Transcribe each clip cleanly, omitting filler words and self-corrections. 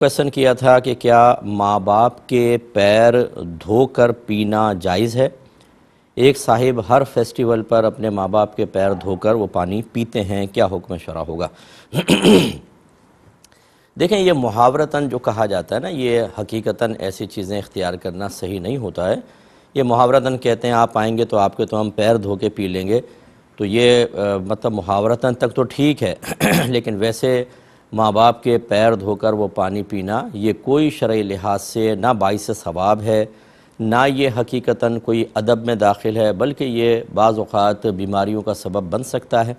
Question کیا تھا کہ کیا ماں باپ کے پیر دھو کر پینا جائز ہے؟ ایک صاحب ہر فیسٹیول پر اپنے ماں باپ کے پیر دھو کر وہ پانی پیتے ہیں، کیا حکم شرع ہوگا؟ دیکھیں، یہ محاورتاً جو کہا جاتا ہے نا، یہ حقیقتاً ایسی چیزیں اختیار کرنا صحیح نہیں ہوتا ہے۔ یہ محاورتاً کہتے ہیں آپ آئیں گے تو آپ کے تو ہم پیر دھو کے پی لیں گے، تو یہ مطلب محاورتاً تک تو ٹھیک ہے لیکن ویسے ماں باپ کے پیر دھو کر وہ پانی پینا یہ کوئی شرعی لحاظ سے نہ باعث ثواب ہے، نہ یہ حقیقتاً کوئی ادب میں داخل ہے، بلکہ یہ بعض اوقات بیماریوں کا سبب بن سکتا ہے۔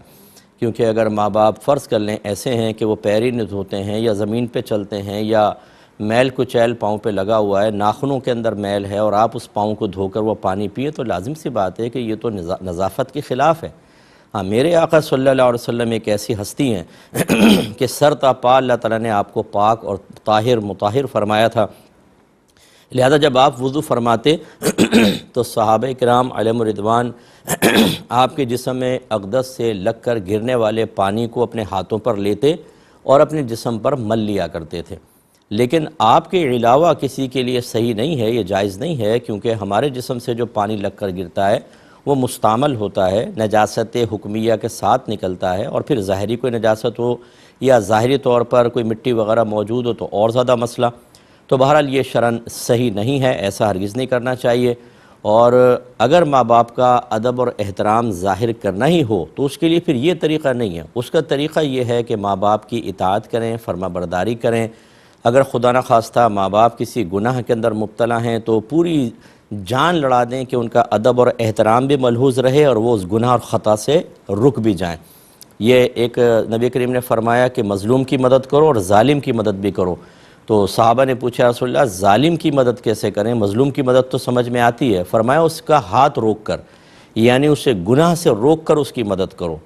کیونکہ اگر ماں باپ فرض کر لیں ایسے ہیں کہ وہ پیر ہی نہیں دھوتے ہیں یا زمین پہ چلتے ہیں یا میل کچیل پاؤں پہ لگا ہوا ہے، ناخنوں کے اندر میل ہے اور آپ اس پاؤں کو دھو کر وہ پانی پیے، تو لازم سی بات ہے کہ یہ تو نظافت کے خلاف ہے۔ ہاں، میرے آقا صلی اللہ علیہ وسلم ایک ایسی ہستی ہیں کہ سر تا پا اللہ تعالیٰ نے آپ کو پاک اور طاہر مطہر فرمایا تھا، لہذا جب آپ وضو فرماتے تو صحابہ کرام علیہم الرضوان آپ کے جسم میں اقدس سے لگ کر گرنے والے پانی کو اپنے ہاتھوں پر لیتے اور اپنے جسم پر مل لیا کرتے تھے۔ لیکن آپ کے علاوہ کسی کے لیے صحیح نہیں ہے، یہ جائز نہیں ہے، کیونکہ ہمارے جسم سے جو پانی لگ کر گرتا ہے وہ مستعمل ہوتا ہے، نجاست حکمیہ کے ساتھ نکلتا ہے، اور پھر ظاہری کوئی نجاست ہو یا ظاہری طور پر کوئی مٹی وغیرہ موجود ہو تو اور زیادہ مسئلہ۔ تو بہرحال یہ شرعاً صحیح نہیں ہے، ایسا ہرگز نہیں کرنا چاہیے۔ اور اگر ماں باپ کا ادب اور احترام ظاہر کرنا ہی ہو تو اس کے لیے پھر یہ طریقہ نہیں ہے، اس کا طریقہ یہ ہے کہ ماں باپ کی اطاعت کریں، فرما برداری کریں۔ اگر خدا نخواستہ ماں باپ کسی گناہ کے اندر مبتلا ہیں تو پوری جان لڑا دیں کہ ان کا ادب اور احترام بھی ملحوظ رہے اور وہ اس گناہ اور خطا سے رک بھی جائیں۔ یہ ایک نبی کریم نے فرمایا کہ مظلوم کی مدد کرو اور ظالم کی مدد بھی کرو۔ تو صحابہ نے پوچھا رسول اللہ ظالم کی مدد کیسے کریں؟ مظلوم کی مدد تو سمجھ میں آتی ہے۔ فرمایا اس کا ہاتھ روک کر، یعنی اسے گناہ سے روک کر اس کی مدد کرو۔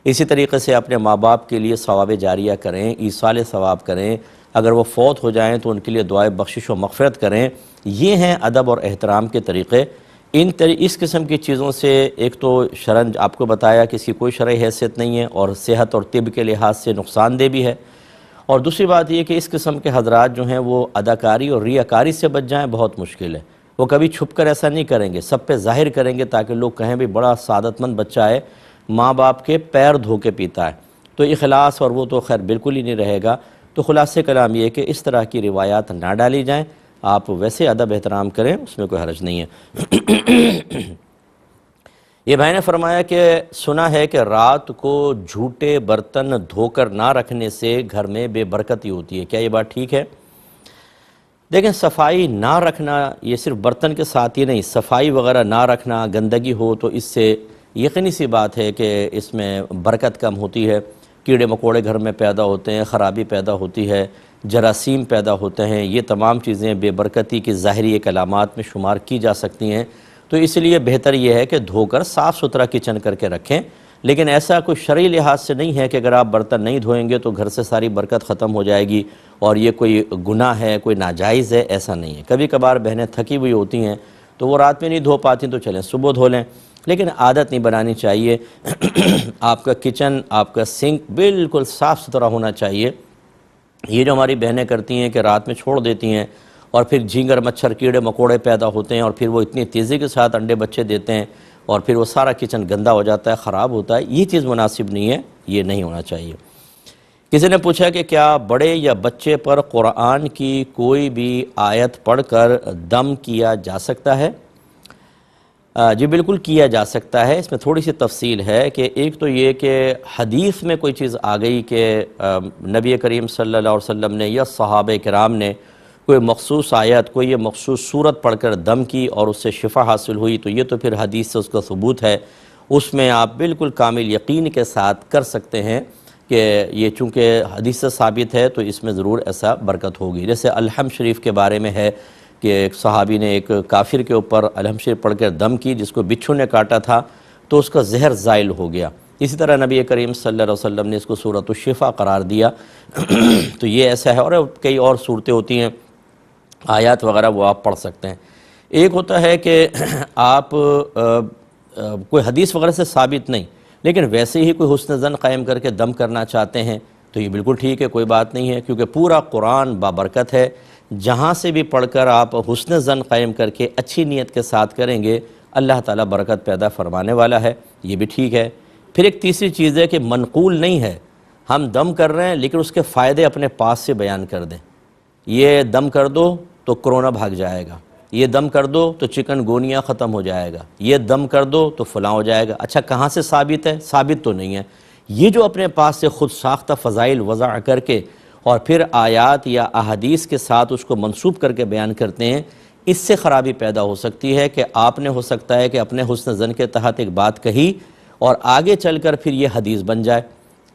اسی طریقے سے اپنے ماں باپ کے لیے ثواب جاریہ کریں، ایصال ثواب کریں، اگر وہ فوت ہو جائیں تو ان کے لیے دعائے بخشش و مغفرت کریں۔ یہ ہیں ادب اور احترام کے طریقے۔ اس قسم کی چیزوں سے ایک تو شرعاً آپ کو بتایا کہ اس کی کوئی شرعی حیثیت نہیں ہے اور صحت اور طب کے لحاظ سے نقصان دہ بھی ہے، اور دوسری بات یہ کہ اس قسم کے حضرات جو ہیں وہ اداکاری اور ریاکاری سے بچ جائیں بہت مشکل ہے۔ وہ کبھی چھپ کر ایسا نہیں کریں گے، سب پہ ظاہر کریں گے تاکہ لوگ کہیں بھی بڑا سعادت مند بچہ ہے، ماں باپ کے پیر دھو کے پیتا ہے، تو اخلاص اور وہ تو خیر بالکل ہی نہیں رہے گا۔ تو خلاصے کلام یہ کہ اس طرح کی روایات نہ ڈالی جائیں، آپ ویسے ادب احترام کریں، اس میں کوئی حرج نہیں ہے۔ یہ بھائی نے فرمایا کہ سنا ہے کہ رات کو جھوٹے برتن دھو کر نہ رکھنے سے گھر میں بے برکتی ہوتی ہے، کیا یہ بات ٹھیک ہے؟ دیکھیں، صفائی نہ رکھنا یہ صرف برتن کے ساتھ ہی نہیں، صفائی وغیرہ نہ رکھنا، گندگی ہو تو اس سے یقینی سی بات ہے کہ اس میں برکت کم ہوتی ہے، کیڑے مکوڑے گھر میں پیدا ہوتے ہیں، خرابی پیدا ہوتی ہے، جراثیم پیدا ہوتے ہیں، یہ تمام چیزیں بے برکتی کی ظاہری ایک علامات میں شمار کی جا سکتی ہیں۔ تو اس لیے بہتر یہ ہے کہ دھو کر صاف ستھرا کچن کر کے رکھیں، لیکن ایسا کوئی شرعی لحاظ سے نہیں ہے کہ اگر آپ برتن نہیں دھوئیں گے تو گھر سے ساری برکت ختم ہو جائے گی اور یہ کوئی گناہ ہے، کوئی ناجائز ہے، ایسا نہیں ہے۔ کبھی کبھار بہنیں تھکی ہوئی ہوتی ہیں تو وہ رات میں نہیں دھو پاتی تو چلیں صبح دھو لیں، لیکن عادت نہیں بنانی چاہیے۔ آپ کا کچن، آپ کا سنک بالکل صاف ستھرا ہونا چاہیے۔ یہ جو ہماری بہنیں کرتی ہیں کہ رات میں چھوڑ دیتی ہیں اور پھر جھینگر مچھر کیڑے مکوڑے پیدا ہوتے ہیں اور پھر وہ اتنی تیزی کے ساتھ انڈے بچے دیتے ہیں اور پھر وہ سارا کچن گندا ہو جاتا ہے، خراب ہوتا ہے، یہ چیز مناسب نہیں ہے، یہ نہیں ہونا چاہیے۔ کسی نے پوچھا کہ کیا بڑے یا بچے پر قرآن کی کوئی بھی آیت پڑھ کر دم کیا جا سکتا ہے؟ جی بالکل کیا جا سکتا ہے۔ اس میں تھوڑی سی تفصیل ہے کہ ایک تو یہ کہ حدیث میں کوئی چیز آ گئی کہ نبی کریم صلی اللہ علیہ وسلم نے یا صحابہ کرام نے کوئی مخصوص آیت، کوئی یہ مخصوص صورت پڑھ کر دم کی اور اس سے شفا حاصل ہوئی، تو یہ تو پھر حدیث سے اس کا ثبوت ہے، اس میں آپ بالکل کامل یقین کے ساتھ کر سکتے ہیں کہ یہ چونکہ حدیث سے ثابت ہے تو اس میں ضرور ایسا برکت ہوگی۔ جیسے الحم شریف کے بارے میں ہے کہ ایک صحابی نے ایک کافر کے اوپر الحم شریف پڑھ کر دم کی، جس کو بچھو نے کاٹا تھا تو اس کا زہر زائل ہو گیا۔ اسی طرح نبی کریم صلی اللہ علیہ وسلم نے اس کو سورۃ الشفا قرار دیا۔ تو یہ ایسا ہے، اور کئی اور صورتیں ہوتی ہیں، آیات وغیرہ وہ آپ پڑھ سکتے ہیں۔ ایک ہوتا ہے کہ آپ کوئی حدیث وغیرہ سے ثابت نہیں، لیکن ویسے ہی کوئی حسن ظن قائم کر کے دم کرنا چاہتے ہیں تو یہ بالکل ٹھیک ہے، کوئی بات نہیں ہے، کیونکہ پورا قرآن بابرکت ہے، جہاں سے بھی پڑھ کر آپ حسن ظن قائم کر کے اچھی نیت کے ساتھ کریں گے اللہ تعالیٰ برکت پیدا فرمانے والا ہے، یہ بھی ٹھیک ہے۔ پھر ایک تیسری چیز ہے کہ منقول نہیں ہے، ہم دم کر رہے ہیں لیکن اس کے فائدے اپنے پاس سے بیان کر دیں، یہ دم کر دو تو کرونا بھاگ جائے گا، یہ دم کر دو تو چکن گونیا ختم ہو جائے گا، یہ دم کر دو تو فلاں ہو جائے گا۔ اچھا کہاں سے ثابت ہے؟ ثابت تو نہیں ہے۔ یہ جو اپنے پاس سے خود ساختہ فضائل وضع کر کے اور پھر آیات یا احادیث کے ساتھ اس کو منسوب کر کے بیان کرتے ہیں، اس سے خرابی پیدا ہو سکتی ہے کہ آپ نے ہو سکتا ہے کہ اپنے حسن ظن کے تحت ایک بات کہی اور آگے چل کر پھر یہ حدیث بن جائے،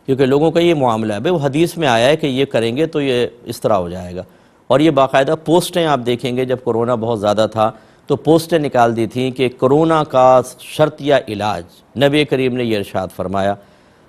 کیونکہ لوگوں کا یہ معاملہ ہے، وہ حدیث میں آیا ہے کہ یہ کریں گے تو یہ اس طرح ہو جائے گا۔ اور یہ باقاعدہ پوسٹیں آپ دیکھیں گے، جب کرونا بہت زیادہ تھا تو پوسٹیں نکال دی تھیں کہ کرونا کا شرط یا علاج نبی کریم نے یہ ارشاد فرمایا،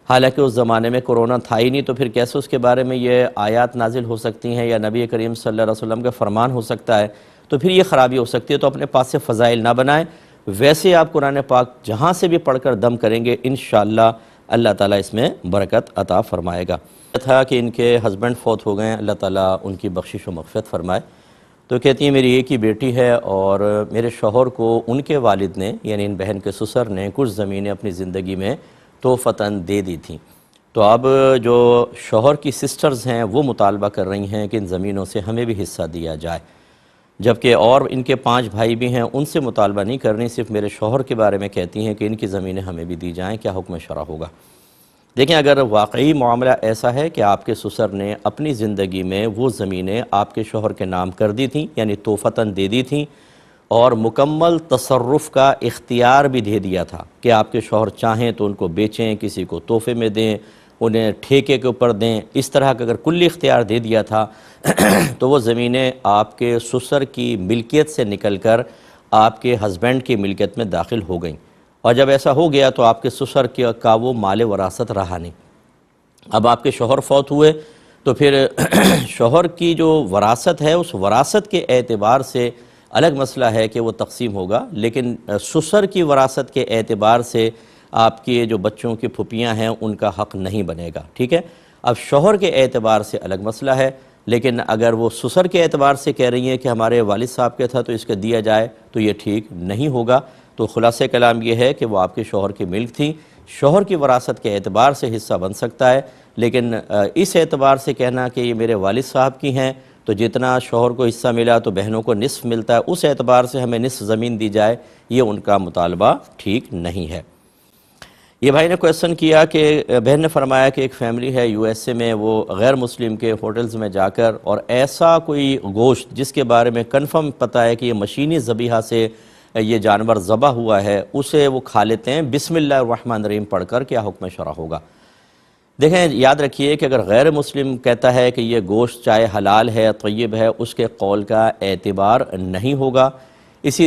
حالانکہ اس زمانے میں کرونا تھا ہی نہیں، تو پھر کیسے اس کے بارے میں یہ آیات نازل ہو سکتی ہیں یا نبی کریم صلی اللہ علیہ وسلم کا فرمان ہو سکتا ہے؟ تو پھر یہ خرابی ہو سکتی ہے، تو اپنے پاس سے فضائل نہ بنائیں۔ ویسے آپ قرآن پاک جہاں سے بھی پڑھ کر دم کریں گے انشاءاللہ اللہ تعالیٰ اس میں برکت عطا فرمائے گا۔ تھا کہ ان کے ہسبینڈ فوت ہو گئے ہیں، اللہ تعالیٰ ان کی بخشش و مغفرت فرمائے۔ تو کہتی ہیں میری ایک ہی بیٹی ہے اور میرے شوہر کو ان کے والد نے یعنی ان بہن کے سسر نے کچھ زمینیں اپنی زندگی میں توفتاً دے دی تھیں، تو اب جو شوہر کی سسٹرز ہیں وہ مطالبہ کر رہی ہیں کہ ان زمینوں سے ہمیں بھی حصہ دیا جائے، جبکہ اور ان کے 5 بھائی بھی ہیں، ان سے مطالبہ نہیں کر رہی، صرف میرے شوہر کے بارے میں کہتی ہیں کہ ان کی زمینیں ہمیں بھی دی جائیں، کیا حکم شرع ہوگا؟ دیکھیں اگر واقعی معاملہ ایسا ہے کہ آپ کے سسر نے اپنی زندگی میں وہ زمینیں آپ کے شوہر کے نام کر دی تھیں یعنی توفتاً دے دی تھیں اور مکمل تصرف کا اختیار بھی دے دیا تھا کہ آپ کے شوہر چاہیں تو ان کو بیچیں، کسی کو تحفے میں دیں، انہیں ٹھیکے کے اوپر دیں، اس طرح کا اگر کلی اختیار دے دیا تھا تو وہ زمینیں آپ کے سسر کی ملکیت سے نکل کر آپ کے ہسبینڈ کی ملکیت میں داخل ہو گئیں، اور جب ایسا ہو گیا تو آپ کے سسر کا وہ مال وراثت رہا نہیں۔ اب آپ کے شوہر فوت ہوئے تو پھر شوہر کی جو وراثت ہے اس وراثت کے اعتبار سے الگ مسئلہ ہے کہ وہ تقسیم ہوگا، لیکن سسر کی وراثت کے اعتبار سے آپ کے جو بچوں کی پھپھیاں ہیں ان کا حق نہیں بنے گا، ٹھیک ہے؟ اب شوہر کے اعتبار سے الگ مسئلہ ہے، لیکن اگر وہ سسر کے اعتبار سے کہہ رہی ہیں کہ ہمارے والد صاحب کے تھا تو اس کے دیا جائے تو یہ ٹھیک نہیں ہوگا۔ تو خلاصہ کلام یہ ہے کہ وہ آپ کے شوہر کی ملک تھی، شوہر کی وراثت کے اعتبار سے حصہ بن سکتا ہے، لیکن اس اعتبار سے کہنا کہ یہ میرے والد صاحب کی ہیں تو جتنا شوہر کو حصہ ملا تو بہنوں کو نصف ملتا ہے، اس اعتبار سے ہمیں نصف زمین دی جائے، یہ ان کا مطالبہ ٹھیک نہیں ہے۔ یہ بھائی نے کویسچن کیا کہ بہن نے فرمایا کہ ایک فیملی ہے یو ایس اے میں، وہ غیر مسلم کے ہوٹلز میں جا کر اور ایسا کوئی گوشت جس کے بارے میں کنفرم پتہ ہے کہ یہ مشینی ذبیحہ سے یہ جانور ذبح ہوا ہے اسے وہ کھا لیتے ہیں، بسم اللہ الرحمن الرحیم پڑھ کر، کیا حکم شرع ہوگا؟ دیکھیں یاد رکھیے کہ اگر غیر مسلم کہتا ہے کہ یہ گوشت چاہے حلال ہے طیب ہے، اس کے قول کا اعتبار نہیں ہوگا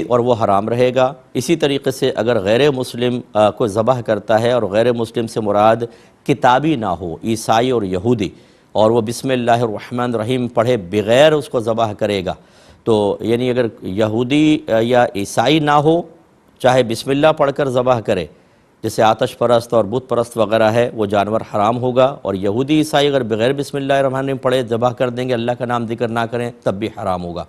اور وہ حرام رہے گا۔ اسی طریقے سے اگر غیر مسلم کو ذبح کرتا ہے اور غیر مسلم سے مراد کتابی نہ ہو، عیسائی اور یہودی، اور وہ بسم اللہ الرحمن الرحیم پڑھے بغیر اس کو ذبح کرے گا، تو یعنی اگر یہودی یا عیسائی نہ ہو چاہے بسم اللہ پڑھ کر ذبح کرے، جیسے آتش پرست اور بت پرست وغیرہ ہے، وہ جانور حرام ہوگا، اور یہودی عیسائی اگر بغیر بسم اللہ الرحمن الرحیم پڑھے ذبح کر دیں گے، اللہ کا نام ذکر نہ کریں، تب بھی حرام ہوگا۔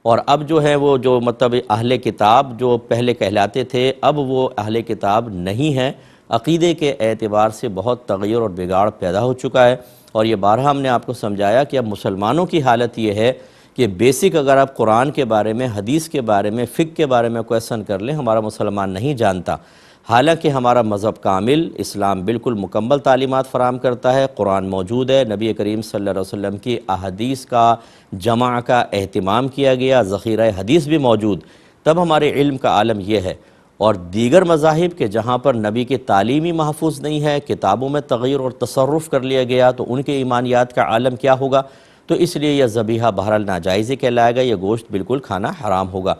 اور اب جو ہے وہ جو مطلب اہل کتاب جو پہلے کہلاتے تھے اب وہ اہل کتاب نہیں ہیں، عقیدے کے اعتبار سے بہت تغیر اور بگاڑ پیدا ہو چکا ہے، اور یہ بارہا ہم نے آپ کو سمجھایا کہ اب مسلمانوں کی حالت یہ ہے کہ بیسک اگر آپ قرآن کے بارے میں، حدیث کے بارے میں، فقہ کے بارے میں کویسچن کر لیں، ہمارا مسلمان نہیں جانتا، حالانکہ ہمارا مذہب کامل، اسلام بالکل مکمل تعلیمات فراہم کرتا ہے، قرآن موجود ہے، نبی کریم صلی اللہ علیہ وسلم کی احادیث کا جمع کا اہتمام کیا گیا، ذخیرہ حدیث بھی موجود، تب ہمارے علم کا عالم یہ ہے۔ اور دیگر مذاہب کے جہاں پر نبی کی تعلیمی محفوظ نہیں ہے، کتابوں میں تغیر اور تصرف کر لیا گیا، تو ان کے ایمانیات کا عالم کیا ہوگا؟ تو اس لیے یہ ذبیحہ بہرحال ناجائز کہلائے گا، یہ گوشت بالکل کھانا حرام ہوگا۔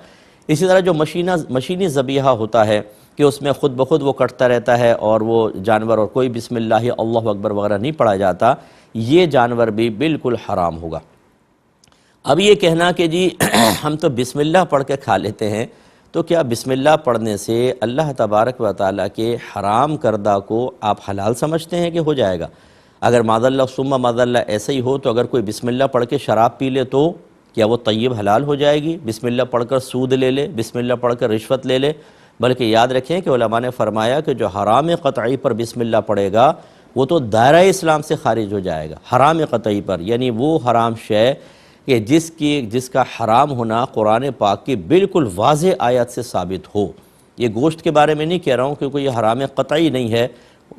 اسی طرح جو مشینی ذبیحہ ہوتا ہے کہ اس میں خود بخود وہ کٹتا رہتا ہے اور وہ جانور اور کوئی بسم اللہ اللہ اکبر وغیرہ نہیں پڑھا جاتا، یہ جانور بھی بالکل حرام ہوگا۔ اب یہ کہنا کہ جی ہم تو بسم اللہ پڑھ کے کھا لیتے ہیں، تو کیا بسم اللہ پڑھنے سے اللہ تبارک و تعالیٰ کے حرام کردہ کو آپ حلال سمجھتے ہیں کہ ہو جائے گا؟ اگر معذاللہ ثم معذاللہ ایسا ہی ہو تو اگر کوئی بسم اللہ پڑھ کے شراب پی لے تو کیا وہ طیب حلال ہو جائے گی؟ بسم اللہ پڑھ کر سود لے لے، بسم اللہ پڑھ کر رشوت لے لے؟ بلکہ یاد رکھیں کہ علماء نے فرمایا کہ جو حرام قطعی پر بسم اللہ پڑھے گا وہ تو دائرہ اسلام سے خارج ہو جائے گا۔ حرام قطعی پر یعنی وہ حرام شے کہ جس کا حرام ہونا قرآن پاک کی بالکل واضح آیات سے ثابت ہو۔ یہ گوشت کے بارے میں نہیں کہہ رہا ہوں کیونکہ یہ حرام قطعی نہیں ہے،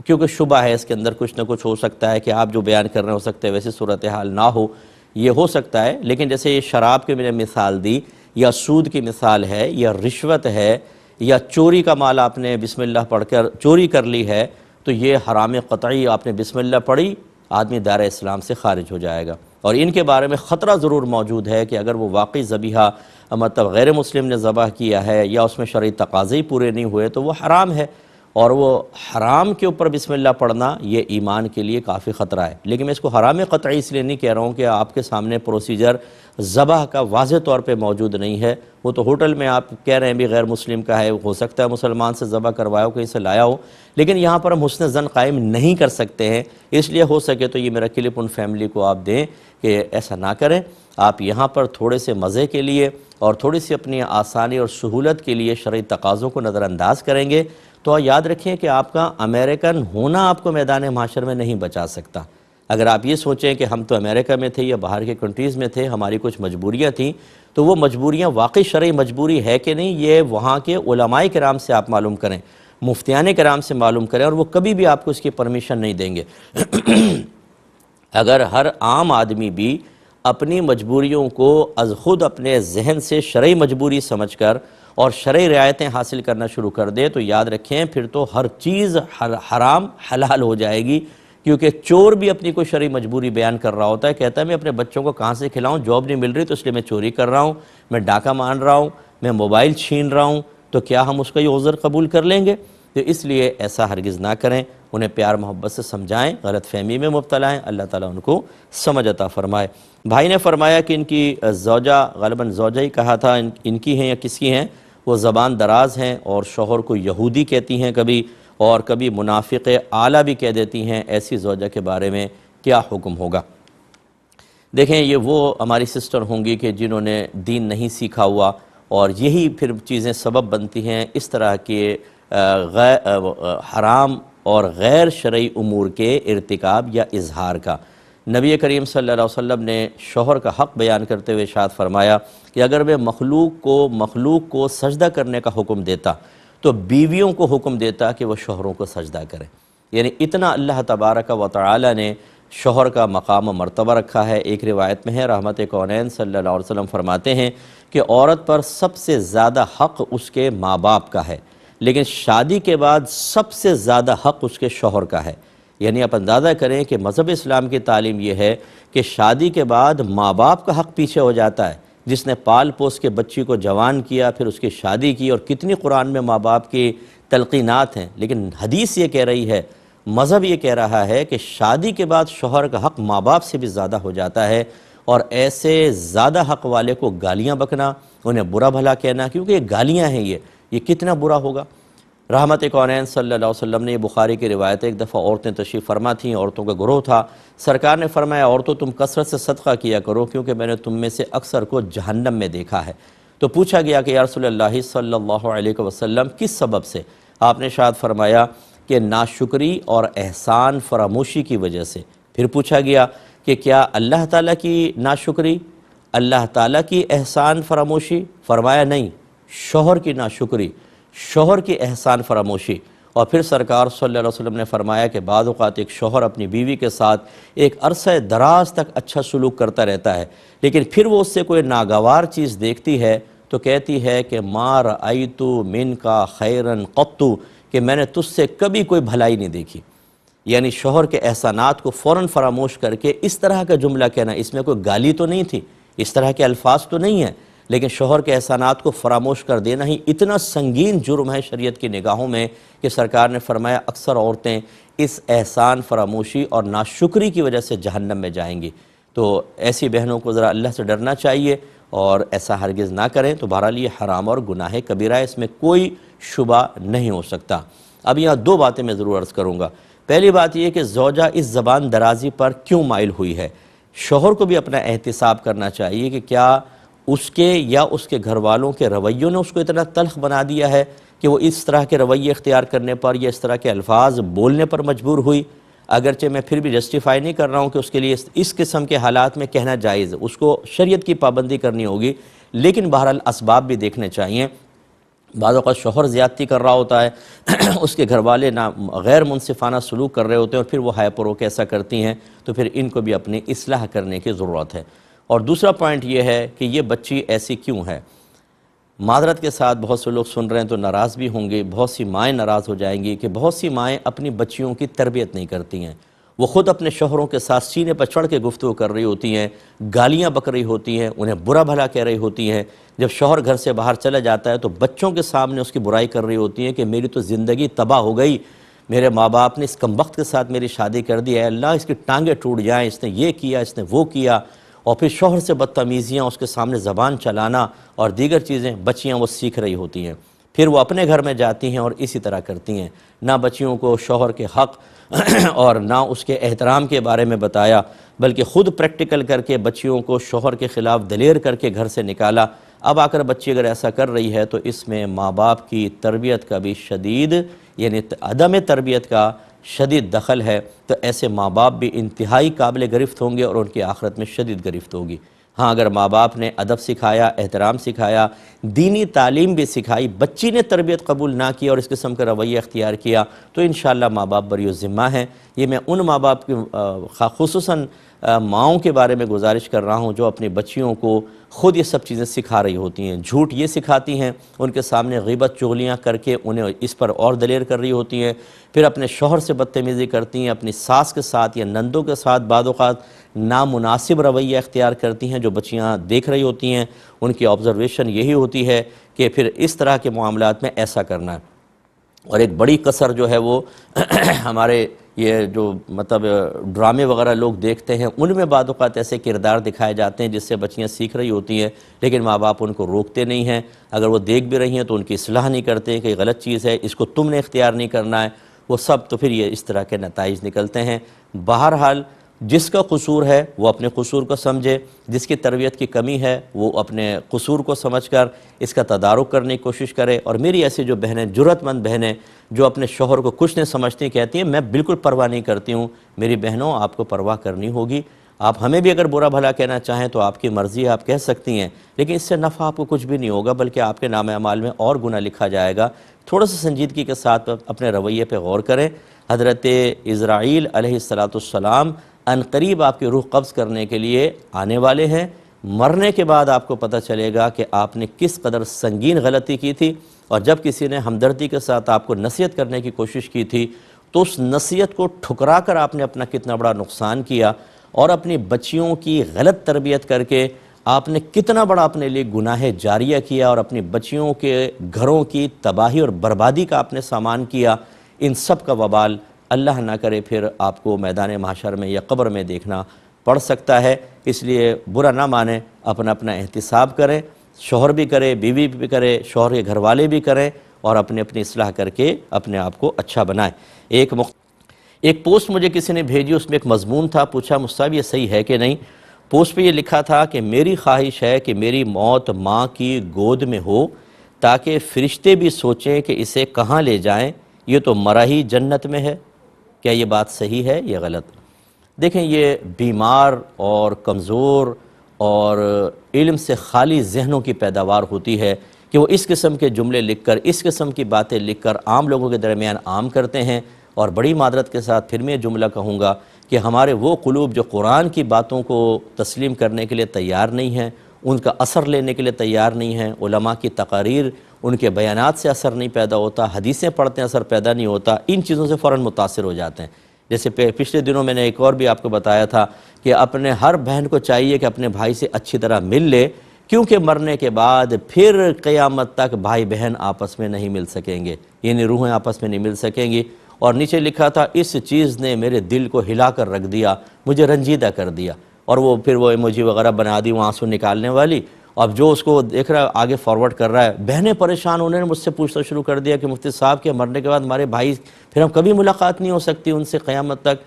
کیونکہ شبہ ہے اس کے اندر کچھ نہ کچھ ہو سکتا ہے کہ آپ جو بیان کر رہے ہو سکتے ہیں ویسے صورتحال نہ ہو، یہ ہو سکتا ہے، لیکن جیسے یہ شراب کی میں نے مثال دی یا سود کی مثال ہے یا رشوت ہے یا چوری کا مال آپ نے بسم اللہ پڑھ کر چوری کر لی ہے، تو یہ حرام قطعی آپ نے بسم اللہ پڑھی، آدمی دائرہ اسلام سے خارج ہو جائے گا۔ اور ان کے بارے میں خطرہ ضرور موجود ہے کہ اگر وہ واقعی ذبیحہ مطلب غیر مسلم نے ذبح کیا ہے یا اس میں شرعی تقاضے پورے نہیں ہوئے تو وہ حرام ہے، اور وہ حرام کے اوپر بسم اللہ پڑھنا یہ ایمان کے لیے کافی خطرہ ہے۔ لیکن میں اس کو حرام قطعی اس لیے نہیں کہہ رہا ہوں کہ آپ کے سامنے پروسیجر ذبح کا واضح طور پہ موجود نہیں ہے، وہ تو ہوٹل میں آپ کہہ رہے ہیں بھی غیر مسلم کا ہے، ہو سکتا ہے مسلمان سے ذبح کروایا ہو، کہیں سے لایا ہو، لیکن یہاں پر ہم حسن ظن قائم نہیں کر سکتے ہیں، اس لیے ہو سکے تو یہ میرا کلپ ان فیملی کو آپ دیں کہ ایسا نہ کریں۔ آپ یہاں پر تھوڑے سے مزے کے لیے اور تھوڑی سی اپنی آسانی اور سہولت کے لیے شرعی تقاضوں کو نظر انداز کریں گے تو یاد رکھیں کہ آپ کا امریکن ہونا آپ کو میدان معاشر میں نہیں بچا سکتا۔ اگر آپ یہ سوچیں کہ ہم تو امریکہ میں تھے یا باہر کے کنٹریز میں تھے، ہماری کچھ مجبوریاں تھیں، تو وہ مجبوریاں واقعی شرعی مجبوری ہے کہ نہیں، یہ وہاں کے علماء کرام سے آپ معلوم کریں، مفتیان کرام سے معلوم کریں، اور وہ کبھی بھی آپ کو اس کی پرمیشن نہیں دیں گے۔ اگر ہر عام آدمی بھی اپنی مجبوریوں کو از خود اپنے ذہن سے شرعی مجبوری سمجھ کر اور شرعی رعایتیں حاصل کرنا شروع کر دے تو یاد رکھیں پھر تو ہر چیز حرام حلال ہو جائے گی، کیونکہ چور بھی اپنی کوئی شرعی مجبوری بیان کر رہا ہوتا ہے، کہتا ہے میں اپنے بچوں کو کہاں سے کھلاؤں، جاب نہیں مل رہی تو اس لیے میں چوری کر رہا ہوں، میں ڈاکہ مان رہا ہوں، میں موبائل چھین رہا ہوں، تو کیا ہم اس کا یہ عذر قبول کر لیں گے؟ تو اس لیے ایسا ہرگز نہ کریں، انہیں پیار محبت سے سمجھائیں، غلط فہمی میں مبتلا ہیں، اللہ تعالیٰ ان کو سمجھ عطا فرمائے۔ بھائی نے فرمایا کہ ان کی زوجہ، غالباً زوجہ ہی کہا تھا، ان کی ہیں یا کس کی ہیں، وہ زبان دراز ہیں اور شوہر کو یہودی کہتی ہیں کبھی، اور کبھی منافق اعلیٰ بھی کہہ دیتی ہیں، ایسی زوجہ کے بارے میں کیا حکم ہوگا؟ دیکھیں یہ وہ ہماری سسٹر ہوں گی کہ جنہوں نے دین نہیں سیکھا ہوا، اور یہی پھر چیزیں سبب بنتی ہیں اس طرح کے حرام اور غیر شرعی امور کے ارتکاب یا اظہار کا۔ نبی کریم صلی اللہ علیہ وسلم نے شوہر کا حق بیان کرتے ہوئے ارشاد فرمایا کہ اگر میں مخلوق کو سجدہ کرنے کا حکم دیتا تو بیویوں کو حکم دیتا کہ وہ شوہروں کو سجدہ کریں، یعنی اتنا اللہ تبارک و تعالی نے شوہر کا مقام و مرتبہ رکھا ہے۔ ایک روایت میں ہے رحمت کونین صلی اللہ علیہ وسلم فرماتے ہیں کہ عورت پر سب سے زیادہ حق اس کے ماں باپ کا ہے، لیکن شادی کے بعد سب سے زیادہ حق اس کے شوہر کا ہے۔ یعنی آپ اندازہ کریں کہ مذہب اسلام کی تعلیم یہ ہے کہ شادی کے بعد ماں باپ کا حق پیچھے ہو جاتا ہے، جس نے پال پوس کے بچی کو جوان کیا، پھر اس کی شادی کی، اور کتنی قرآن میں ماں باپ کی تلقینات ہیں، لیکن حدیث یہ کہہ رہی ہے، مذہب یہ کہہ رہا ہے کہ شادی کے بعد شوہر کا حق ماں باپ سے بھی زیادہ ہو جاتا ہے، اور ایسے زیادہ حق والے کو گالیاں بکنا، انہیں برا بھلا کہنا، کیونکہ یہ گالیاں ہیں، یہ کتنا برا ہوگا۔ رحمت کونین صلی اللہ علیہ وسلم نے، یہ بخاری کی روایت ہے، ایک دفعہ عورتیں تشریف فرما تھیں، عورتوں کا گروہ تھا، سرکار نے فرمایا عورتوں تم کثرت سے صدقہ کیا کرو کیونکہ میں نے تم میں سے اکثر کو جہنم میں دیکھا ہے۔ تو پوچھا گیا کہ یا رسول اللہ صلی اللہ علیہ وسلم کس سبب سے؟ آپ نے ارشاد فرمایا کہ ناشکری اور احسان فراموشی کی وجہ سے۔ پھر پوچھا گیا کہ کیا اللہ تعالیٰ کی ناشکری، اللہ تعالیٰ کی احسان فراموشی؟ فرمایا نہیں، شوہر کی ناشکری، شوہر کی احسان فراموشی۔ اور پھر سرکار صلی اللہ علیہ وسلم نے فرمایا کہ بعض اوقات ایک شوہر اپنی بیوی کے ساتھ ایک عرصہ دراز تک اچھا سلوک کرتا رہتا ہے، لیکن پھر وہ اس سے کوئی ناگوار چیز دیکھتی ہے تو کہتی ہے کہ ما رأیت منک خیرا قط، کہ میں نے تجھ سے کبھی کوئی بھلائی نہیں دیکھی۔ یعنی شوہر کے احسانات کو فوراً فراموش کر کے اس طرح کا جملہ کہنا، اس میں کوئی گالی تو نہیں تھی، اس طرح کے الفاظ تو نہیں ہیں، لیکن شوہر کے احسانات کو فراموش کر دینا ہی اتنا سنگین جرم ہے شریعت کی نگاہوں میں کہ سرکار نے فرمایا اکثر عورتیں اس احسان فراموشی اور ناشکری کی وجہ سے جہنم میں جائیں گی۔ تو ایسی بہنوں کو ذرا اللہ سے ڈرنا چاہیے اور ایسا ہرگز نہ کریں، تو بہرحال یہ حرام اور گناہ کبیرہ ہے، اس میں کوئی شبہ نہیں ہو سکتا۔ اب یہاں دو باتیں میں ضرور عرض کروں گا۔ پہلی بات یہ کہ زوجہ اس زبان درازی پر کیوں مائل ہوئی ہے۔ شوہر کو بھی اپنا احتساب کرنا چاہیے کہ کیا اس کے یا اس کے گھر والوں کے رویوں نے اس کو اتنا تلخ بنا دیا ہے کہ وہ اس طرح کے رویے اختیار کرنے پر یا اس طرح کے الفاظ بولنے پر مجبور ہوئی۔ اگرچہ میں پھر بھی جسٹیفائی نہیں کر رہا ہوں کہ اس کے لیے اس قسم کے حالات میں کہنا جائز ہے، اس کو شریعت کی پابندی کرنی ہوگی، لیکن بہرحال اسباب بھی دیکھنے چاہیے۔ بعض اوقات شوہر زیادتی کر رہا ہوتا ہے، اس کے گھر والے غیر منصفانہ سلوک کر رہے ہوتے ہیں اور پھر وہ ہائے پروک ایسا کرتی ہیں، تو پھر ان کو بھی اپنی اصلاح کرنے کی ضرورت ہے۔ اور دوسرا پوائنٹ یہ ہے کہ یہ بچی ایسی کیوں ہے۔ معذرت کے ساتھ بہت سے لوگ سن رہے ہیں تو ناراض بھی ہوں گے، بہت سی مائیں ناراض ہو جائیں گی کہ بہت سی مائیں اپنی بچیوں کی تربیت نہیں کرتی ہیں۔ وہ خود اپنے شوہروں کے ساتھ سینے پر چڑھ کے گفتگو کر رہی ہوتی ہیں، گالیاں بک رہی ہوتی ہیں، انہیں برا بھلا کہہ رہی ہوتی ہیں۔ جب شوہر گھر سے باہر چلا جاتا ہے تو بچوں کے سامنے اس کی برائی کر رہی ہوتی ہیں کہ میری تو زندگی تباہ ہو گئی، میرے ماں باپ نے اس کمبخت کے ساتھ میری شادی کر دی ہے، اللہ اس کی ٹانگیں ٹوٹ جائیں، اس نے یہ کیا، اس نے وہ کیا۔ اور پھر شوہر سے بدتمیزیاں، اس کے سامنے زبان چلانا اور دیگر چیزیں بچیاں وہ سیکھ رہی ہوتی ہیں۔ پھر وہ اپنے گھر میں جاتی ہیں اور اسی طرح کرتی ہیں، نہ بچیوں کو شوہر کے حق اور نہ اس کے احترام کے بارے میں بتایا، بلکہ خود پریکٹیکل کر کے بچیوں کو شوہر کے خلاف دلیر کر کے گھر سے نکالا۔ اب آ کر بچی اگر ایسا کر رہی ہے تو اس میں ماں باپ کی تربیت کا بھی شدید یعنی عدم تربیت کا شدید دخل ہے، تو ایسے ماں باپ بھی انتہائی قابل گرفت ہوں گے اور ان کی آخرت میں شدید گرفت ہوگی۔ ہاں اگر ماں باپ نے ادب سکھایا، احترام سکھایا، دینی تعلیم بھی سکھائی، بچی نے تربیت قبول نہ کی اور اس قسم کا رویہ اختیار کیا تو انشاءاللہ ماں باپ بری ذمہ ہیں۔ یہ میں ان ماں باپ کی خصوصاً ماؤں کے بارے میں گزارش کر رہا ہوں جو اپنی بچیوں کو خود یہ سب چیزیں سکھا رہی ہوتی ہیں۔ جھوٹ یہ سکھاتی ہیں، ان کے سامنے غیبت چغلیاں کر کے انہیں اس پر اور دلیر کر رہی ہوتی ہیں، پھر اپنے شوہر سے بدتمیزی کرتی ہیں، اپنی ساس کے ساتھ یا نندوں کے ساتھ بعض اوقات نامناسب رویہ اختیار کرتی ہیں جو بچیاں دیکھ رہی ہوتی ہیں۔ ان کی آبزرویشن یہی ہوتی ہے کہ پھر اس طرح کے معاملات میں ایسا کرنا ہے۔ اور ایک بڑی کسر جو ہے وہ ہمارے یہ جو مطلب ڈرامے وغیرہ لوگ دیکھتے ہیں ان میں بعض اوقات ایسے کردار دکھائے جاتے ہیں جس سے بچیاں سیکھ رہی ہوتی ہیں، لیکن ماں باپ ان کو روکتے نہیں ہیں۔ اگر وہ دیکھ بھی رہی ہیں تو ان کی اصلاح نہیں کرتے کہ یہ غلط چیز ہے، اس کو تم نے اختیار نہیں کرنا ہے، وہ سب، تو پھر یہ اس طرح کے نتائج نکلتے ہیں۔ بہرحال جس کا قصور ہے وہ اپنے قصور کو سمجھے، جس کی تربیت کی کمی ہے وہ اپنے قصور کو سمجھ کر اس کا تدارک کرنے کی کوشش کرے۔ اور میری ایسی جو بہنیں، جرأت مند بہنیں جو اپنے شوہر کو کچھ نہیں سمجھتی، کہتی ہیں میں بالکل پرواہ نہیں کرتی ہوں، میری بہنوں آپ کو پرواہ کرنی ہوگی۔ آپ ہمیں بھی اگر برا بھلا کہنا چاہیں تو آپ کی مرضی ہے، آپ کہہ سکتی ہیں، لیکن اس سے نفع آپ کو کچھ بھی نہیں ہوگا بلکہ آپ کے نام اعمال میں اور گناہ لکھا جائے گا۔ تھوڑا سا سنجیدگی کے ساتھ اپنے رویے پہ غور کریں۔ حضرت اسرائیل علیہ السلام عنقریب آپ کی روح قبض کرنے کے لیے آنے والے ہیں۔ مرنے کے بعد آپ کو پتہ چلے گا کہ آپ نے کس قدر سنگین غلطی کی تھی، اور جب کسی نے ہمدردی کے ساتھ آپ کو نصیحت کرنے کی کوشش کی تھی تو اس نصیحت کو ٹھکرا کر آپ نے اپنا کتنا بڑا نقصان کیا، اور اپنی بچیوں کی غلط تربیت کر کے آپ نے کتنا بڑا اپنے لیے گناہ جاریہ کیا، اور اپنی بچیوں کے گھروں کی تباہی اور بربادی کا آپ نے سامان کیا۔ ان سب کا وبال اللہ نہ کرے پھر آپ کو میدان محشر میں یا قبر میں دیکھنا پڑ سکتا ہے۔ اس لیے برا نہ مانیں، اپنا احتساب کریں، شوہر بھی کرے، بیوی بھی کرے، شوہر کے گھر والے بھی کریں، اور اپنی اصلاح کر کے اپنے آپ کو اچھا بنائیں۔ ایک پوسٹ مجھے کسی نے بھیجی، اس میں ایک مضمون تھا، پوچھا مجھ سے یہ صحیح ہے کہ نہیں۔ پوسٹ پہ یہ لکھا تھا کہ میری خواہش ہے کہ میری موت ماں کی گود میں ہو تاکہ فرشتے بھی سوچیں کہ اسے کہاں لے جائیں، یہ تو مرا ہی جنت میں ہے۔ کیا یہ بات صحیح ہے یا غلط؟ دیکھیں، یہ بیمار اور کمزور اور علم سے خالی ذہنوں کی پیداوار ہوتی ہے کہ وہ اس قسم کے جملے لکھ کر، اس قسم کی باتیں لکھ کر عام لوگوں کے درمیان عام کرتے ہیں۔ اور بڑی معذرت کے ساتھ پھر میں یہ جملہ کہوں گا کہ ہمارے وہ قلوب جو قرآن کی باتوں کو تسلیم کرنے کے لیے تیار نہیں ہیں، ان کا اثر لینے کے لیے تیار نہیں ہیں، علماء کی تقاریر، ان کے بیانات سے اثر نہیں پیدا ہوتا، حدیثیں پڑھتے ہیں اثر پیدا نہیں ہوتا، ان چیزوں سے فوراً متاثر ہو جاتے ہیں۔ جیسے پچھلے دنوں میں نے ایک اور بھی آپ کو بتایا تھا کہ اپنے ہر بہن کو چاہیے کہ اپنے بھائی سے اچھی طرح مل لے، کیونکہ مرنے کے بعد پھر قیامت تک بھائی بہن آپس میں نہیں مل سکیں گے، یعنی روحیں آپس میں نہیں مل سکیں گی۔ اور نیچے لکھا تھا اس چیز نے میرے دل کو ہلا کر رکھ دیا، مجھے رنجیدہ کر دیا، اور وہ پھر وہ ایموجی وغیرہ بنا دی وہ آنسو نکالنے والی، اب جو اس کو دیکھ رہا ہے آگے فارورڈ کر رہا ہے، بہنیں پریشان ہونے نے مجھ سے پوچھنا شروع کر دیا کہ مفتی صاحب کے مرنے کے بعد ہمارے بھائی پھر ہم کبھی ملاقات نہیں ہو سکتی ان سے قیامت تک.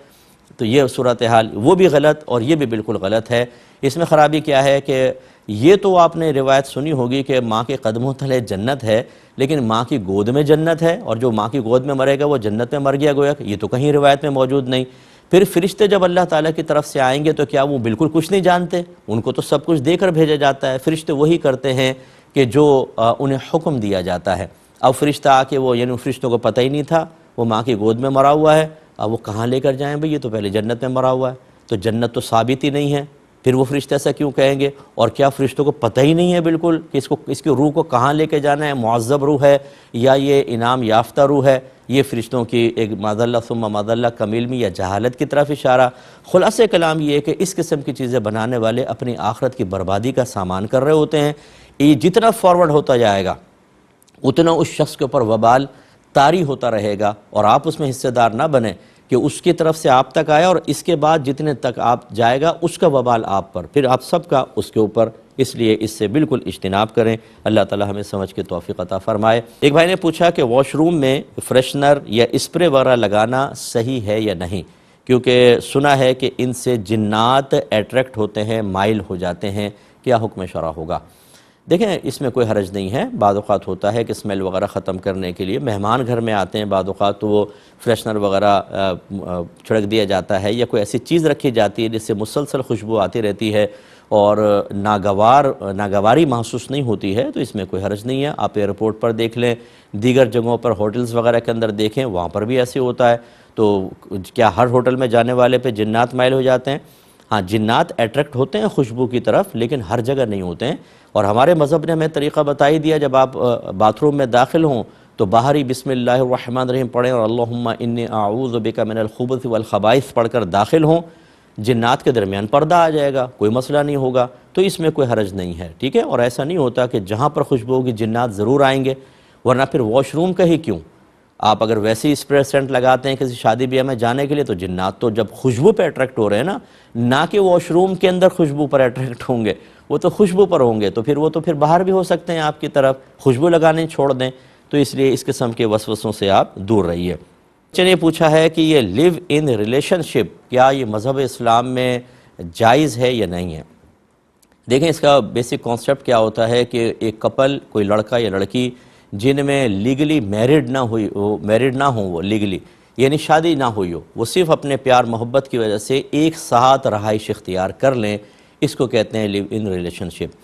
تو یہ صورتحال وہ بھی غلط اور یہ بھی بالکل غلط ہے. اس میں خرابی کیا ہے کہ یہ تو آپ نے روایت سنی ہوگی کہ ماں کے قدموں تلے جنت ہے، لیکن ماں کی گود میں جنت ہے، اور جو ماں کی گود میں مرے گا وہ جنت میں مر گیا گویا. یہ تو کہیں روایت میں موجود نہیں. پھر فرشتے جب اللہ تعالیٰ کی طرف سے آئیں گے تو کیا وہ بالکل کچھ نہیں جانتے؟ ان کو تو سب کچھ دے کر بھیجا جاتا ہے. فرشتے وہی کرتے ہیں کہ جو انہیں حکم دیا جاتا ہے. اب فرشتہ آ کے وہ یعنی فرشتوں کو پتہ ہی نہیں تھا وہ ماں کی گود میں مرا ہوا ہے، اب وہ کہاں لے کر جائیں بھئی؟ یہ تو پہلے جنت میں مرا ہوا ہے. تو جنت تو ثابت ہی نہیں ہے، پھر وہ فرشتے ایسا کیوں کہیں گے؟ اور کیا فرشتوں کو پتہ ہی نہیں ہے بالکل کہ اس کی روح کو کہاں لے کے جانا ہے؟ معذب روح ہے یا یہ انعام یافتہ روح ہے؟ یہ فرشتوں کی ایک معذاللہ ثم معذاللہ کم علمی یا جہالت کی طرف اشارہ. خلاصہ کلام یہ ہے کہ اس قسم کی چیزیں بنانے والے اپنی آخرت کی بربادی کا سامان کر رہے ہوتے ہیں. یہ جتنا فارورڈ ہوتا جائے گا اتنا اس شخص کے اوپر وبال طاری ہوتا رہے گا، اور آپ اس میں حصے دار نہ بنیں کہ اس کی طرف سے آپ تک آیا اور اس کے بعد جتنے تک آپ جائے گا اس کا وبال آپ پر، پھر آپ سب کا اس کے اوپر. اس لیے اس سے بالکل اجتناب کریں. اللہ تعالی ہمیں سمجھ کے توفیق عطا فرمائے. ایک بھائی نے پوچھا کہ واش روم میں فریشنر یا اسپرے وغیرہ لگانا صحیح ہے یا نہیں، کیونکہ سنا ہے کہ ان سے جنات اٹریکٹ ہوتے ہیں، مائل ہو جاتے ہیں. کیا حکم شرع ہوگا؟ دیکھیں اس میں کوئی حرج نہیں ہے. بعض اوقات ہوتا ہے کہ اسمیل وغیرہ ختم کرنے کے لیے مہمان گھر میں آتے ہیں، بعض اوقات تو وہ فریشنر وغیرہ چھڑک دیا جاتا ہے یا کوئی ایسی چیز رکھی جاتی ہے جس سے مسلسل خوشبو آتی رہتی ہے اور ناگواری محسوس نہیں ہوتی ہے، تو اس میں کوئی حرج نہیں ہے. آپ ایئرپورٹ پر دیکھ لیں، دیگر جگہوں پر ہوٹلز وغیرہ کے اندر دیکھیں، وہاں پر بھی ایسے ہوتا ہے. تو کیا ہر ہوٹل میں جانے والے پہ جنات مائل ہو جاتے ہیں؟ ہاں، جنات اٹریکٹ ہوتے ہیں خوشبو کی طرف، لیکن ہر جگہ نہیں ہوتے ہیں. اور ہمارے مذہب نے ہمیں طریقہ بتائی دیا، جب آپ باتھ روم میں داخل ہوں تو باہر ہی بسم اللہ الرحمن الرحیم پڑھیں اور اللہم انی اعوذ بک من الخبث والخبائث پڑھ کر داخل ہوں. جنات کے درمیان پردہ آ جائے گا، کوئی مسئلہ نہیں ہوگا. تو اس میں کوئی حرج نہیں ہے، ٹھیک ہے. اور ایسا نہیں ہوتا کہ جہاں پر خوشبو ہوگی جنات ضرور آئیں گے، ورنہ پھر واش روم کا ہی کیوں؟ آپ اگر ویسے ہی اسپرے سینٹ لگاتے ہیں کسی شادی بیاہ میں جانے کے لیے تو جنات تو جب خوشبو پہ اٹریکٹ ہو رہے ہیں نا، نہ کہ واش روم کے اندر خوشبو پر اٹریکٹ ہوں گے، وہ تو خوشبو پر ہوں گے. تو پھر باہر بھی ہو سکتے ہیں آپ کی طرف، خوشبو لگانے چھوڑ دیں. تو اس لیے اس قسم کے وسوسوں سے آپ دور رہیے. بچے نے پوچھا ہے کہ یہ لیو ان ریلیشن شپ کیا یہ مذہب اسلام میں جائز ہے یا نہیں ہے؟ دیکھیں اس کا بیسک کانسیپٹ کیا ہوتا ہے کہ ایک کپل، کوئی لڑکا یا لڑکی جن میں لیگلی میرڈ نہ ہوں، وہ لیگلی یعنی شادی نہ ہوئی ہو، وہ صرف اپنے پیار محبت کی وجہ سے ایک ساتھ رہائش اختیار کر لیں، اس کو کہتے ہیں لیو ان ریلیشن شپ.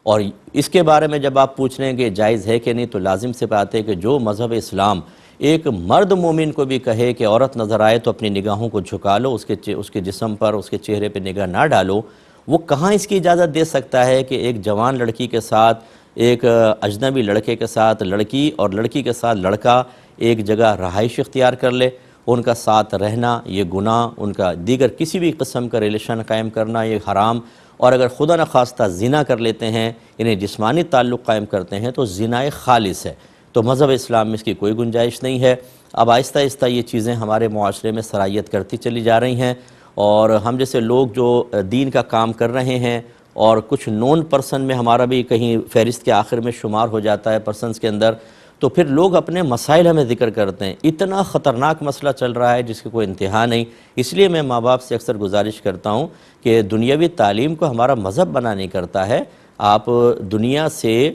اور اس کے بارے میں جب آپ پوچھ لیں کہ جائز ہے کہ نہیں، تو لازم سے بات ہے کہ جو مذہب اسلام ایک مرد مومن کو بھی کہے کہ عورت نظر آئے تو اپنی نگاہوں کو جھکا لو، اس کے جسم پر، اس کے چہرے پہ نگاہ نہ ڈالو، وہ کہاں اس کی اجازت دے سکتا ہے کہ ایک جوان لڑکی کے ساتھ، ایک اجنبی لڑکے کے ساتھ لڑکی اور لڑکی کے ساتھ لڑکا ایک جگہ رہائش اختیار کر لے؟ ان کا ساتھ رہنا یہ گناہ، ان کا دیگر کسی بھی قسم کا ریلیشن قائم کرنا یہ حرام. اور اگر خدا نخواستہ زنا کر لیتے ہیں، انہیں جسمانی تعلق قائم کرتے ہیں تو زنا خالص ہے. تو مذہب اسلام میں اس کی کوئی گنجائش نہیں ہے. اب آہستہ آہستہ یہ چیزیں ہمارے معاشرے میں سرایت کرتی چلی جا رہی ہیں، اور ہم جیسے لوگ جو دین کا کام کر رہے ہیں اور کچھ نون پرسن میں ہمارا بھی کہیں فہرست کے آخر میں شمار ہو جاتا ہے پرسنز کے اندر، تو پھر لوگ اپنے مسائل ہمیں ذکر کرتے ہیں. اتنا خطرناک مسئلہ چل رہا ہے جس کی کوئی انتہا نہیں. اس لیے میں ماں باپ سے اکثر گزارش کرتا ہوں کہ دنیاوی تعلیم کو ہمارا مذہب منع نہیں کرتا ہے. آپ دنیا سے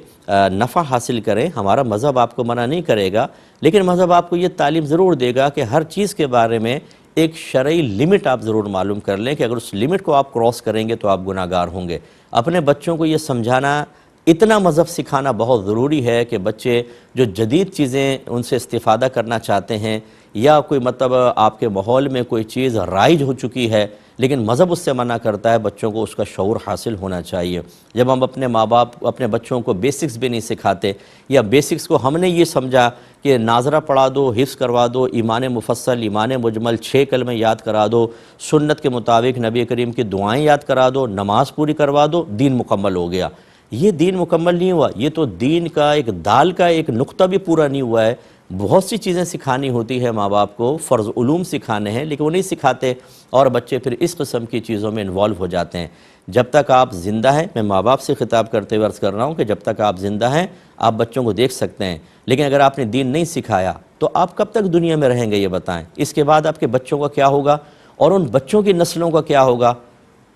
نفع حاصل کریں، ہمارا مذہب آپ کو منع نہیں کرے گا، لیکن مذہب آپ کو یہ تعلیم ضرور دے گا کہ ہر چیز کے بارے میں ایک شرعی لمٹ آپ ضرور معلوم کر لیں کہ اگر اس لمٹ کو آپ کراس کریں گے تو آپ گناہ گار ہوں گے. اپنے بچوں کو یہ سمجھانا، اتنا مذہب سکھانا بہت ضروری ہے کہ بچے جو جدید چیزیں ان سے استفادہ کرنا چاہتے ہیں، یا کوئی مطلب آپ کے ماحول میں کوئی چیز رائج ہو چکی ہے لیکن مذہب اس سے منع کرتا ہے، بچوں کو اس کا شعور حاصل ہونا چاہیے. جب ہم اپنے ماں باپ اپنے بچوں کو بیسکس بھی نہیں سکھاتے، یا بیسکس کو ہم نے یہ سمجھا کہ ناظرہ پڑھا دو، حفظ کروا دو، ایمان مفصل، ایمان مجمل، 6 کلمے یاد کرا دو، سنت کے مطابق نبی کریم کی دعائیں یاد کرا دو، نماز پوری کروا دو، دین مکمل ہو گیا. یہ دین مکمل نہیں ہوا. یہ تو دین کا ایک دال کا ایک نقطہ بھی پورا نہیں ہوا ہے. بہت سی چیزیں سکھانی ہوتی ہے ماں باپ کو، فرض علوم سکھانے ہیں، لیکن وہ نہیں سکھاتے اور بچے پھر اس قسم کی چیزوں میں انوالو ہو جاتے ہیں. جب تک آپ زندہ ہیں، میں ماں باپ سے خطاب کرتے ہوئے عرض کر رہا ہوں کہ جب تک آپ زندہ ہیں آپ بچوں کو دیکھ سکتے ہیں، لیکن اگر آپ نے دین نہیں سکھایا تو آپ کب تک دنیا میں رہیں گے یہ بتائیں؟ اس کے بعد آپ کے بچوں کا کیا ہوگا اور ان بچوں کی نسلوں کا کیا ہوگا؟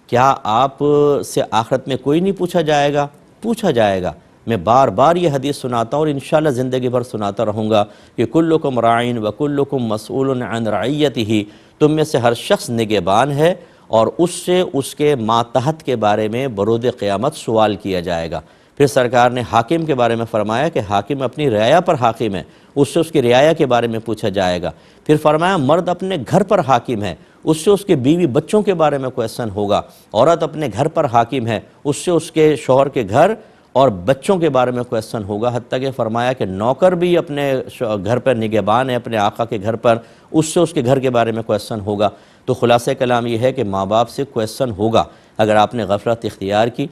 کیا آپ سے آخرت میں کوئی نہیں پوچھا جائے گا؟ پوچھا جائے گا۔ میں بار بار یہ حدیث سناتا ہوں اور انشاءاللہ زندگی بھر سناتا رہوں گا کہ کلکم راعین و کلکم مسئول عن رعیتہ، تم میں سے ہر شخص نگہبان ہے اور اس سے اس کے ماتحت کے بارے میں برود قیامت سوال کیا جائے گا۔ پھر سرکار نے حاکم کے بارے میں فرمایا کہ حاکم اپنی رعایا پر حاکم ہے، اس سے اس کی رعایا کے بارے میں پوچھا جائے گا۔ پھر فرمایا مرد اپنے گھر پر حاکم ہے، اس سے اس کے بیوی بچوں کے بارے میں کویسچن ہوگا۔ عورت اپنے گھر پر حاکم ہے، اس سے اس کے شوہر کے گھر اور بچوں کے بارے میں کویسچن ہوگا۔ حتیٰ کہ فرمایا کہ نوکر بھی اپنے گھر پر نگہبان ہے اپنے آقا کے گھر پر، اس سے اس کے گھر کے بارے میں کویسچن ہوگا۔ تو خلاصہ کلام یہ ہے کہ ماں باپ سے کویسچن ہوگا۔ اگر آپ نے غفلت اختیار کی،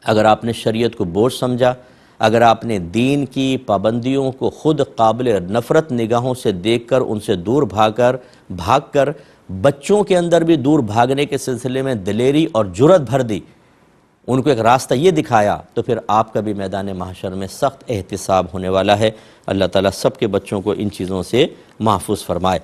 اگر آپ نے شریعت کو بوجھ سمجھا، اگر آپ نے دین کی پابندیوں کو خود قابل نفرت نگاہوں سے دیکھ کر ان سے دور بھاگ کر بچوں کے اندر بھی دور بھاگنے کے سلسلے میں دلیری اور جرأت بھر دی، ان کو ایک راستہ یہ دکھایا، تو پھر آپ کا بھی میدان محشر میں سخت احتساب ہونے والا ہے۔ اللہ تعالیٰ سب کے بچوں کو ان چیزوں سے محفوظ فرمائے۔